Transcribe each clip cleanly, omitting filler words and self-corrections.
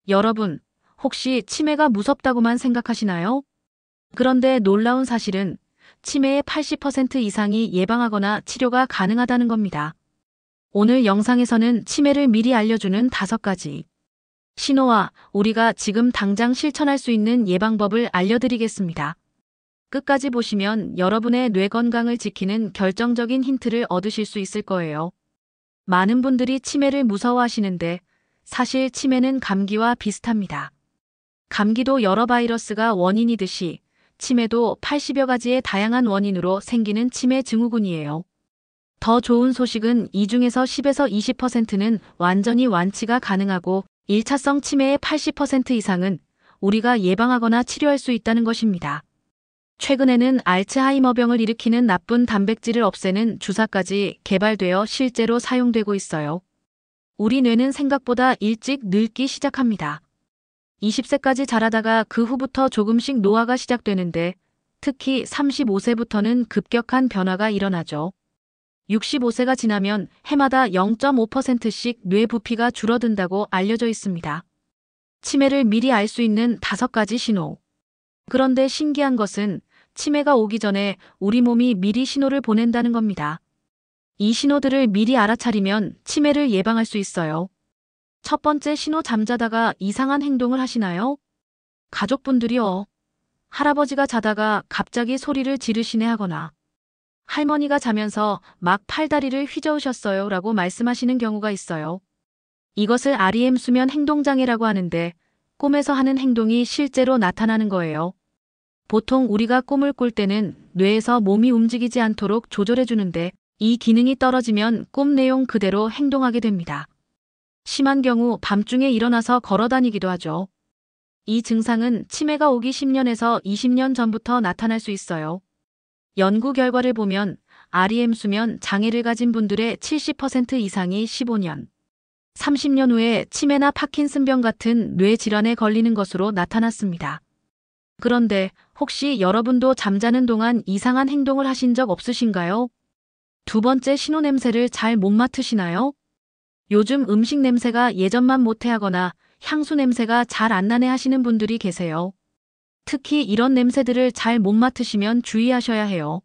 여러분, 혹시 치매가 무섭다고만 생각하시나요? 그런데 놀라운 사실은 치매의 80% 이상이 예방하거나 치료가 가능하다는 겁니다. 오늘 영상에서는 치매를 미리 알려주는 5가지 신호와 우리가 지금 당장 실천할 수 있는 예방법을 알려드리겠습니다. 끝까지 보시면 여러분의 뇌 건강을 지키는 결정적인 힌트를 얻으실 수 있을 거예요. 많은 분들이 치매를 무서워하시는데 사실 치매는 감기와 비슷합니다. 감기도 여러 바이러스가 원인이듯이 치매도 80여 가지의 다양한 원인으로 생기는 치매 증후군이에요. 더 좋은 소식은 이 중에서 10에서 20%는 완전히 완치가 가능하고 1차성 치매의 80% 이상은 우리가 예방하거나 치료할 수 있다는 것입니다. 최근에는 알츠하이머병을 일으키는 나쁜 단백질을 없애는 주사까지 개발되어 실제로 사용되고 있어요. 우리 뇌는 생각보다 일찍 늙기 시작합니다. 20세까지 자라다가 그 후부터 조금씩 노화가 시작되는데 특히 35세부터는 급격한 변화가 일어나죠. 65세가 지나면 해마다 0.5%씩 뇌 부피가 줄어든다고 알려져 있습니다. 치매를 미리 알 수 있는 5가지 신호. 그런데 신기한 것은 치매가 오기 전에 우리 몸이 미리 신호를 보낸다는 겁니다. 이 신호들을 미리 알아차리면 치매를 예방할 수 있어요. 첫 번째 신호, 잠자다가 이상한 행동을 하시나요? 가족분들이요. 할아버지가 자다가 갑자기 소리를 지르시네 하거나 할머니가 자면서 막 팔다리를 휘저으셨어요 라고 말씀하시는 경우가 있어요. 이것을 REM 수면 행동장애라고 하는데 꿈에서 하는 행동이 실제로 나타나는 거예요. 보통 우리가 꿈을 꿀 때는 뇌에서 몸이 움직이지 않도록 조절해 주는데 이 기능이 떨어지면 꿈 내용 그대로 행동하게 됩니다. 심한 경우 밤중에 일어나서 걸어 다니기도 하죠. 이 증상은 치매가 오기 10년에서 20년 전부터 나타날 수 있어요. 연구 결과를 보면 REM 수면 장애를 가진 분들의 70% 이상이 15년, 30년 후에 치매나 파킨슨병 같은 뇌 질환에 걸리는 것으로 나타났습니다. 그런데 혹시 여러분도 잠자는 동안 이상한 행동을 하신 적 없으신가요? 두 번째 신호, 냄새를 잘 못 맡으시나요? 요즘 음식 냄새가 예전만 못해하거나 향수 냄새가 잘 안 나네 하시는 분들이 계세요. 특히 이런 냄새들을 잘 못 맡으시면 주의하셔야 해요.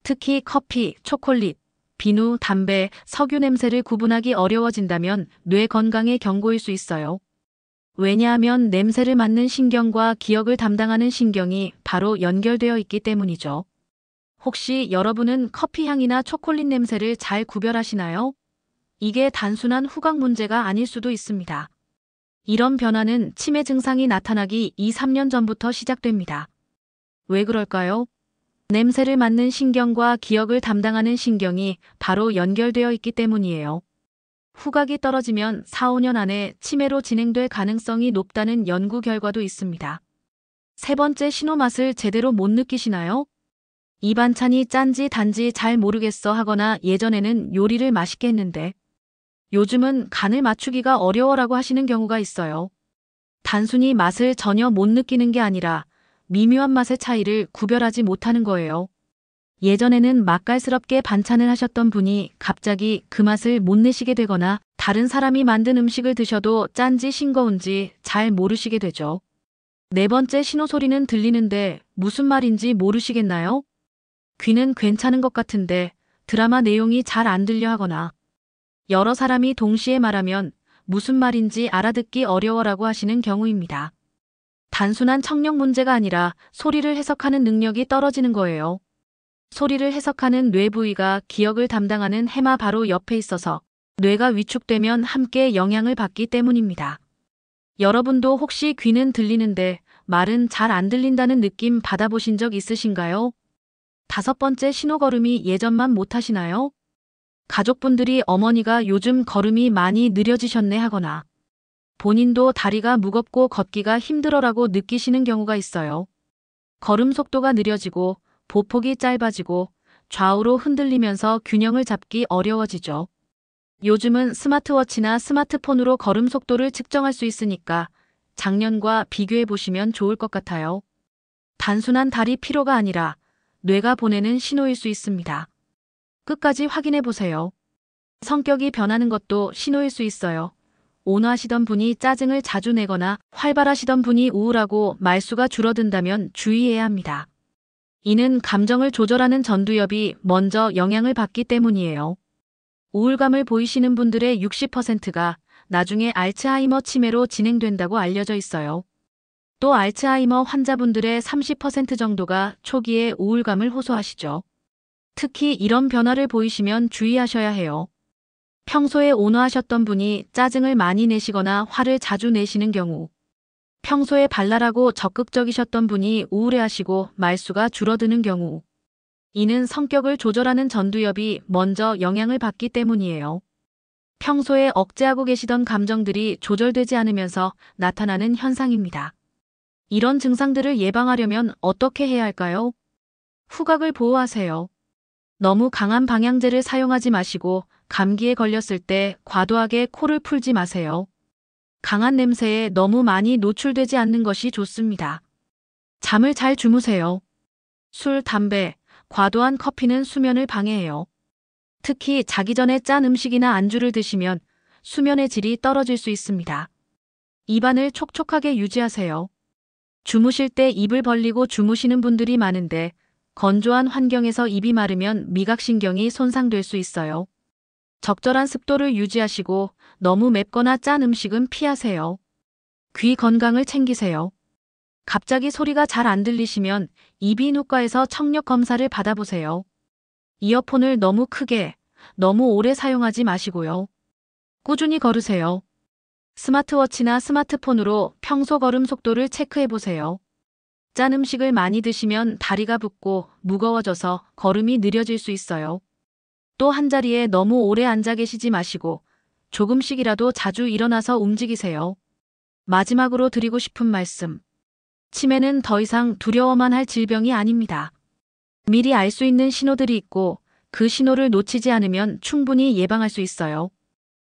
특히 커피, 초콜릿, 비누, 담배, 석유 냄새를 구분하기 어려워진다면 뇌 건강에 경고일 수 있어요. 왜냐하면 냄새를 맡는 신경과 기억을 담당하는 신경이 바로 연결되어 있기 때문이죠. 혹시 여러분은 커피 향이나 초콜릿 냄새를 잘 구별하시나요? 이게 단순한 후각 문제가 아닐 수도 있습니다. 이런 변화는 치매 증상이 나타나기 2~3년 전부터 시작됩니다. 왜 그럴까요? 냄새를 맡는 신경과 기억을 담당하는 신경이 바로 연결되어 있기 때문이에요. 후각이 떨어지면 4~5년 안에 치매로 진행될 가능성이 높다는 연구 결과도 있습니다. 세 번째 신호, 맛을 제대로 못 느끼시나요? 이 반찬이 짠지 단지 잘 모르겠어 하거나 예전에는 요리를 맛있게 했는데 요즘은 간을 맞추기가 어려워라고 하시는 경우가 있어요. 단순히 맛을 전혀 못 느끼는 게 아니라 미묘한 맛의 차이를 구별하지 못하는 거예요. 예전에는 맛깔스럽게 반찬을 하셨던 분이 갑자기 그 맛을 못 내시게 되거나 다른 사람이 만든 음식을 드셔도 짠지 싱거운지 잘 모르시게 되죠. 네 번째 신호, 소리는 들리는데 무슨 말인지 모르시겠나요? 귀는 괜찮은 것 같은데 드라마 내용이 잘 안 들려 하거나 여러 사람이 동시에 말하면 무슨 말인지 알아듣기 어려워라고 하시는 경우입니다. 단순한 청력 문제가 아니라 소리를 해석하는 능력이 떨어지는 거예요. 소리를 해석하는 뇌 부위가 기억을 담당하는 해마 바로 옆에 있어서 뇌가 위축되면 함께 영향을 받기 때문입니다. 여러분도 혹시 귀는 들리는데 말은 잘 안 들린다는 느낌 받아보신 적 있으신가요? 5번째 신호, 걸음이 예전만 못하시나요? 가족분들이 어머니가 요즘 걸음이 많이 느려지셨네 하거나 본인도 다리가 무겁고 걷기가 힘들어라고 느끼시는 경우가 있어요. 걸음 속도가 느려지고 보폭이 짧아지고 좌우로 흔들리면서 균형을 잡기 어려워지죠. 요즘은 스마트워치나 스마트폰으로 걸음 속도를 측정할 수 있으니까 작년과 비교해 보시면 좋을 것 같아요. 단순한 다리 피로가 아니라 뇌가 보내는 신호일 수 있습니다. 끝까지 확인해 보세요. 성격이 변하는 것도 신호일 수 있어요. 온화하시던 분이 짜증을 자주 내거나 활발하시던 분이 우울하고 말수가 줄어든다면 주의해야 합니다. 이는 감정을 조절하는 전두엽이 먼저 영향을 받기 때문이에요. 우울감을 보이시는 분들의 60%가 나중에 알츠하이머 치매로 진행된다고 알려져 있어요. 또 알츠하이머 환자분들의 30% 정도가 초기에 우울감을 호소하시죠. 특히 이런 변화를 보이시면 주의하셔야 해요. 평소에 온화하셨던 분이 짜증을 많이 내시거나 화를 자주 내시는 경우, 평소에 발랄하고 적극적이셨던 분이 우울해하시고 말수가 줄어드는 경우, 이는 성격을 조절하는 전두엽이 먼저 영향을 받기 때문이에요. 평소에 억제하고 계시던 감정들이 조절되지 않으면서 나타나는 현상입니다. 이런 증상들을 예방하려면 어떻게 해야 할까요? 후각을 보호하세요. 너무 강한 방향제를 사용하지 마시고 감기에 걸렸을 때 과도하게 코를 풀지 마세요. 강한 냄새에 너무 많이 노출되지 않는 것이 좋습니다. 잠을 잘 주무세요. 술, 담배, 과도한 커피는 수면을 방해해요. 특히 자기 전에 짠 음식이나 안주를 드시면 수면의 질이 떨어질 수 있습니다. 입안을 촉촉하게 유지하세요. 주무실 때 입을 벌리고 주무시는 분들이 많은데 건조한 환경에서 입이 마르면 미각신경이 손상될 수 있어요. 적절한 습도를 유지하시고 너무 맵거나 짠 음식은 피하세요. 귀 건강을 챙기세요. 갑자기 소리가 잘 안 들리시면 이비인후과에서 청력 검사를 받아보세요. 이어폰을 너무 크게, 너무 오래 사용하지 마시고요. 꾸준히 걸으세요. 스마트워치나 스마트폰으로 평소 걸음 속도를 체크해보세요. 짠 음식을 많이 드시면 다리가 붓고 무거워져서 걸음이 느려질 수 있어요. 또 한자리에 너무 오래 앉아 계시지 마시고 조금씩이라도 자주 일어나서 움직이세요. 마지막으로 드리고 싶은 말씀. 치매는 더 이상 두려워만 할 질병이 아닙니다. 미리 알 수 있는 신호들이 있고 그 신호를 놓치지 않으면 충분히 예방할 수 있어요.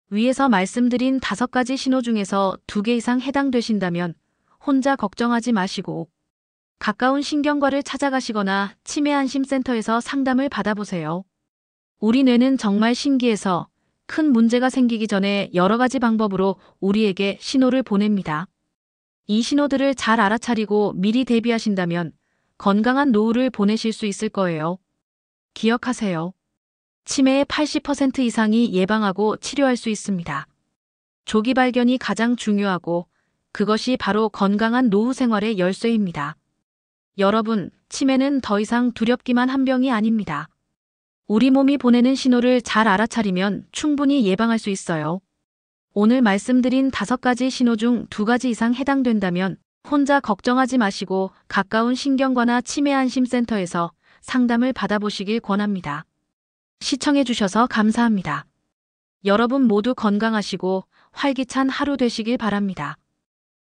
위에서 말씀드린 5가지 신호 중에서 2개 이상 해당되신다면 혼자 걱정하지 마시고 가까운 신경과를 찾아가시거나 치매안심센터에서 상담을 받아보세요. 우리 뇌는 정말 신기해서 큰 문제가 생기기 전에 여러 가지 방법으로 우리에게 신호를 보냅니다. 이 신호들을 잘 알아차리고 미리 대비하신다면 건강한 노후를 보내실 수 있을 거예요. 기억하세요. 치매의 80% 이상이 예방하고 치료할 수 있습니다. 조기 발견이 가장 중요하고 그것이 바로 건강한 노후 생활의 열쇠입니다. 여러분, 치매는 더 이상 두렵기만 한 병이 아닙니다. 우리 몸이 보내는 신호를 잘 알아차리면 충분히 예방할 수 있어요. 오늘 말씀드린 5가지 신호 중 2가지 이상 해당된다면 혼자 걱정하지 마시고 가까운 신경과나 치매안심센터에서 상담을 받아보시길 권합니다. 시청해주셔서 감사합니다. 여러분 모두 건강하시고 활기찬 하루 되시길 바랍니다.